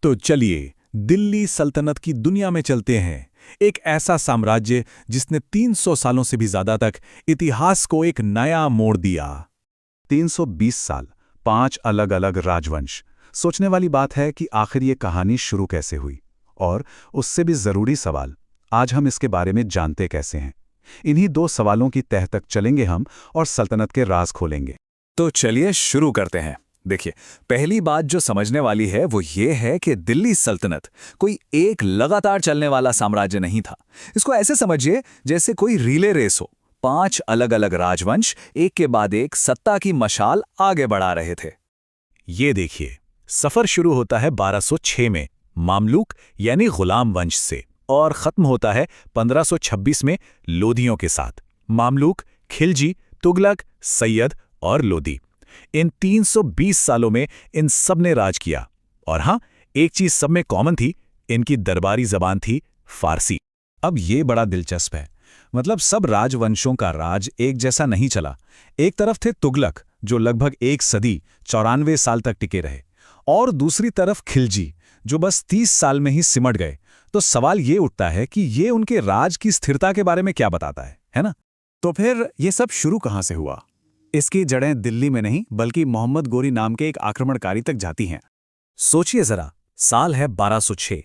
तो चलिए दिल्ली सल्तनत की दुनिया में चलते हैं। एक ऐसा साम्राज्य जिसने 300 सालों से भी ज्यादा तक इतिहास को एक नया मोड़ दिया। 320 साल, 5 अलग अलग राजवंश। सोचने वाली बात है कि आखिर ये कहानी शुरू कैसे हुई, और उससे भी जरूरी सवाल, आज हम इसके बारे में जानते कैसे हैं। इन्हीं 2 सवालों की तह तक चलेंगे हम और सल्तनत के राज खोलेंगे। तो चलिए शुरू करते हैं। देखिए, पहली बात जो समझने वाली है वो ये है कि दिल्ली सल्तनत कोई एक लगातार चलने वाला साम्राज्य नहीं था। इसको ऐसे समझिए जैसे कोई रिले रेस हो। 5 अलग अलग राजवंश एक के बाद एक सत्ता की मशाल आगे बढ़ा रहे थे। ये देखिए, सफर शुरू होता है 1206 में मामलुक यानी गुलाम वंश से और खत्म होता है 1526 में लोदियों के साथ। मामलुक, खिलजी, तुगलक, सैयद और लोदी। इन 320 सालों में इन सब ने राज किया। और हाँ, एक चीज सब में कॉमन थी, इनकी दरबारी जबान थी फारसी। अब ये बड़ा दिलचस्प है। मतलब सब राजवंशों का राज एक जैसा नहीं चला। एक तरफ थे तुगलक, जो लगभग 1 सदी 94 साल तक टिके रहे, और दूसरी तरफ खिलजी, जो बस 30 साल में ही सिमट गए। तो सवाल ये उठता है कि ये उनके राज की स्थिरता के बारे में क्या बताता है ना? तो फिर ये सब शुरू कहाँ से हुआ? इसकी जड़ें दिल्ली में नहीं बल्कि मोहम्मद गोरी नाम के एक आक्रमणकारी तक जाती हैं। सोचिए जरा, साल है 1206।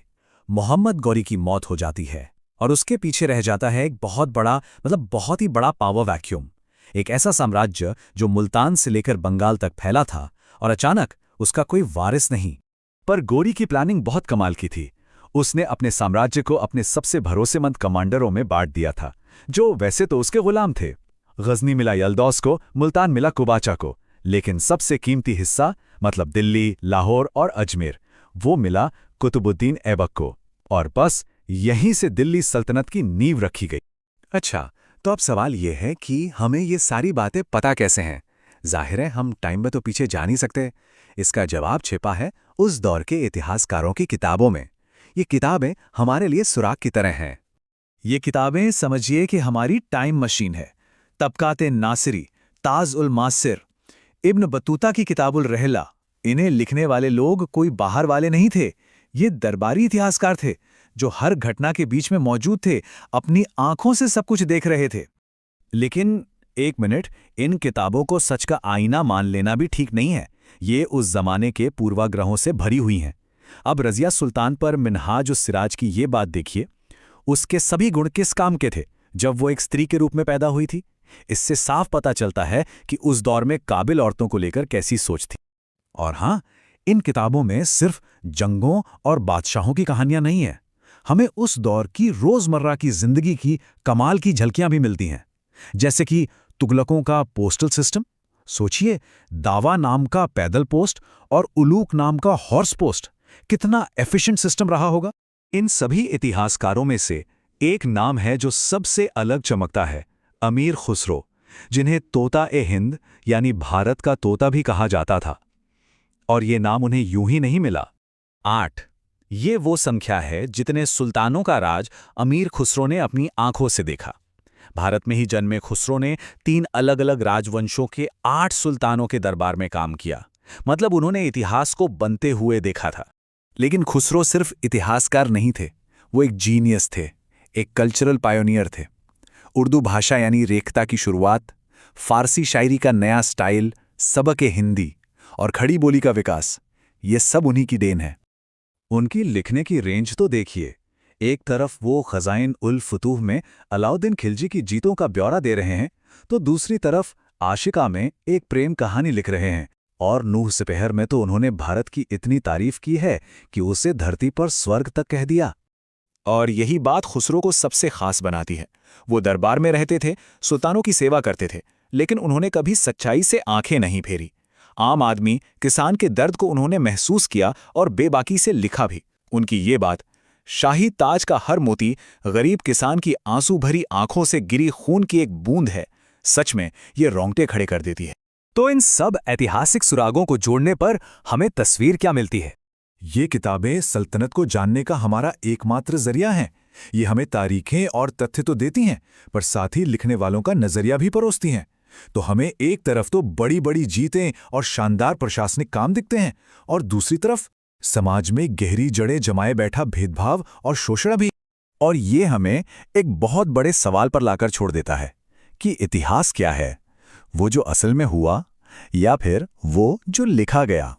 मोहम्मद गौरी की मौत हो जाती है और उसके पीछे रह जाता है एक बहुत ही बड़ा पावर वैक्यूम। एक ऐसा साम्राज्य जो मुल्तान से लेकर बंगाल तक फैला था, और अचानक उसका कोई वारिस नहीं। पर गोरी की प्लानिंग बहुत कमाल की थी। उसने अपने साम्राज्य को अपने सबसे भरोसेमंद कमांडरों में बांट दिया था, जो वैसे तो उसके गुलाम थे। गजनी मिला यल्दौस को, मुल्तान मिला कुबाचा को, लेकिन सबसे कीमती हिस्सा मतलब दिल्ली, लाहौर और अजमेर, वो मिला कुतुबुद्दीन ऐबक को। और बस यहीं से दिल्ली सल्तनत की नींव रखी गई। अच्छा, तो अब सवाल ये है कि हमें ये सारी बातें पता कैसे हैं? जाहिर है हम टाइम में तो पीछे जा नहीं सकते। इसका जवाब छिपा है उस दौर के इतिहासकारों की किताबों में। ये किताबें हमारे लिए सुराग की तरह हैं। ये किताबें समझिए कि हमारी टाइम मशीन है। तबकाते नासिरी, ताज उल मासिर, इब्न बतूता की किताबुल रहला, इन्हें लिखने वाले लोग कोई बाहर वाले नहीं थे। ये दरबारी इतिहासकार थे जो हर घटना के बीच में मौजूद थे, अपनी आंखों से सब कुछ देख रहे थे। लेकिन एक मिनट, इन किताबों को सच का आईना मान लेना भी ठीक नहीं है। ये उस जमाने के पूर्वाग्रहों से भरी हुई हैं। अब रजिया सुल्तान पर मिन्हाज उस सिराज की ये बात देखिए। उसके सभी गुण किस काम के थे जब वो एक स्त्री के रूप में पैदा हुई थी? इससे साफ पता चलता है कि उस दौर में काबिल औरतों को लेकर कैसी सोच थी। और हां, इन किताबों में सिर्फ जंगों और बादशाहों की कहानियां नहीं हैं। हमें उस दौर की रोजमर्रा की जिंदगी की कमाल की झलकियां भी मिलती हैं। जैसे कि तुगलकों का पोस्टल सिस्टम। सोचिए, दावा नाम का पैदल पोस्ट और उलूक नाम का हॉर्स पोस्ट, कितना एफिशिएंट सिस्टम रहा होगा। इन सभी इतिहासकारों में से एक नाम है जो सबसे अलग चमकता है, अमीर खुसरो, जिन्हें तोता-ए-हिंद यानी भारत का तोता भी कहा जाता था। और ये नाम उन्हें यूं ही नहीं मिला। 8 ये वो संख्या है जितने सुल्तानों का राज अमीर खुसरो ने अपनी आंखों से देखा। भारत में ही जन्मे खुसरो ने 3 अलग अलग राजवंशों के 8 सुल्तानों के दरबार में काम किया। मतलब उन्होंने इतिहास को बनते हुए देखा था। लेकिन खुसरो सिर्फ इतिहासकार नहीं थे, वो एक जीनियस थे, एक कल्चरल पायोनियर थे। उर्दू भाषा यानी रेखता की शुरुआत, फारसी शायरी का नया स्टाइल, सबक हिंदी और खड़ी बोली का विकास, ये सब उन्हीं की देन है। उनकी लिखने की रेंज तो देखिए। एक तरफ वो खजाइन उल फुतूह में अलाउद्दीन खिलजी की जीतों का ब्यौरा दे रहे हैं, तो दूसरी तरफ आशिका में एक प्रेम कहानी लिख रहे हैं। और नूह सिपहर में तो उन्होंने भारत की इतनी तारीफ की है कि उसे धरती पर स्वर्ग तक कह दिया। और यही बात खुसरो को सबसे खास बनाती है। वो दरबार में रहते थे, सुल्तानों की सेवा करते थे, लेकिन उन्होंने कभी सच्चाई से आंखें नहीं फेरी। आम आदमी, किसान के दर्द को उन्होंने महसूस किया और बेबाकी से लिखा भी। उनकी ये बात, शाही ताज का हर मोती गरीब किसान की आंसू भरी आंखों से गिरी खून की एक बूंद है, सच में ये रोंगटे खड़े कर देती है। तो इन सब ऐतिहासिक सुरागों को जोड़ने पर हमें तस्वीर क्या मिलती है? ये किताबें सल्तनत को जानने का हमारा एकमात्र जरिया हैं। ये हमें तारीखें और तथ्य तो देती हैं, पर साथ ही लिखने वालों का नजरिया भी परोसती हैं। तो हमें एक तरफ तो बड़ी बड़ी जीतें और शानदार प्रशासनिक काम दिखते हैं, और दूसरी तरफ समाज में गहरी जड़ें जमाए बैठा भेदभाव और शोषण भी। और ये हमें एक बहुत बड़े सवाल पर लाकर छोड़ देता है कि इतिहास क्या है, वो जो असल में हुआ या फिर वो जो लिखा गया।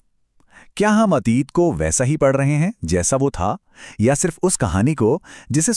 क्या हम अतीत को वैसा ही पढ़ रहे हैं जैसा वो था, या सिर्फ उस कहानी को जिसे